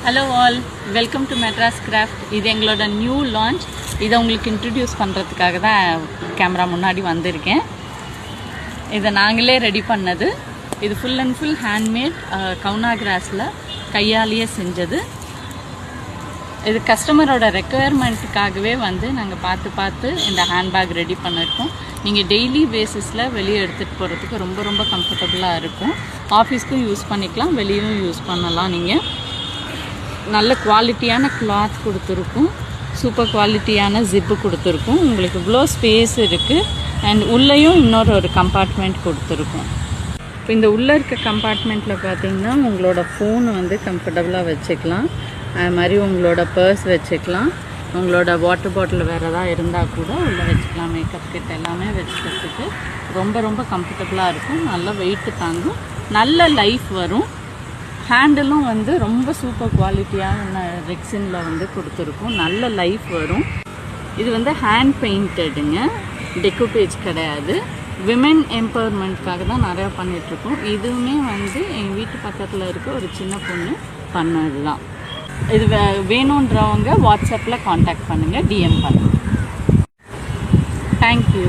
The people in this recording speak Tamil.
Hello all, welcome to Madras Craft. இது எங்களோட நியூ லான்ச். இதை உங்களுக்கு இன்ட்ரடியூஸ் பண்ணுறதுக்காக தான் கேமரா முன்னாடி வந்திருக்கேன். இதை நாங்களே ரெடி பண்ணது. இது ஃபுல் அண்ட் ஃபுல் ஹேண்ட்மேட், கவுனா கிராஸில் கையாலேயே செஞ்சது. இது கஸ்டமரோட ரெக்குயர்மெண்ட்டுக்காகவே வந்து நாங்கள் பார்த்து இந்த ஹேண்ட்பேக் ரெடி பண்ணியிருக்கோம். நீங்கள் டெய்லி பேசிஸில் வெளியே எடுத்துகிட்டு போகிறதுக்கு ரொம்ப ரொம்ப கம்ஃபர்டபுளாக இருக்கும். ஆஃபீஸ்க்கும் யூஸ் பண்ணிக்கலாம், வெளியும் யூஸ் பண்ணலாம். நீங்கள் நல்ல குவாலிட்டியான கிளாத் கொடுத்துருக்கும், சூப்பர் குவாலிட்டியான ஜிப்பு கொடுத்துருக்கும். உங்களுக்கு இவ்வளோ ஸ்பேஸ் இருக்குது. அண்ட் உள்ளேயும் இன்னொரு கம்பார்ட்மெண்ட் கொடுத்துருக்கும். இப்போ இந்த உள்ளே இருக்க கம்பார்ட்மெண்ட்டில் பார்த்தீங்கன்னா உங்களோட ஃபோன் வந்து கம்ஃபர்டபுளாக வச்சுக்கலாம். அது மாதிரி உங்களோட பர்ஸ் வச்சுக்கலாம். உங்களோட வாட்டர் பாட்டில் வேறு எதாவது இருந்தால் கூட உள்ளே வச்சுக்கலாம். மேக்கப் கிட் எல்லாமே வச்சுக்கிறதுக்கு ரொம்ப ரொம்ப கம்ஃபர்டபுளாக இருக்கும். நல்ல வெயிட்டு தாங்கும், நல்ல லைஃப் வரும். ஹேண்டிலும் வந்து ரொம்ப சூப்பர் குவாலிட்டியான ரெக்ஸினில் வந்து கொடுத்துருக்கும். நல்ல லைஃப் வரும். இது வந்து ஹேண்ட் பெயிண்டடுங்க, டெக்கோபேஜ் கிடையாது. விமென் எம்பவர்மெண்ட்காக தான் நிறையா பண்ணிகிட்ருக்கோம். இதுவுமே வந்து எங்கள் வீட்டு பக்கத்தில் இருக்க ஒரு சின்ன பொண்ணு பண்ணது தான். இது வேணுன்றவங்க வாட்ஸ்அப்பில் காண்டாக்ட் பண்ணுங்கள், டிஎம் பண்ணுங்கள். தேங்க்யூ.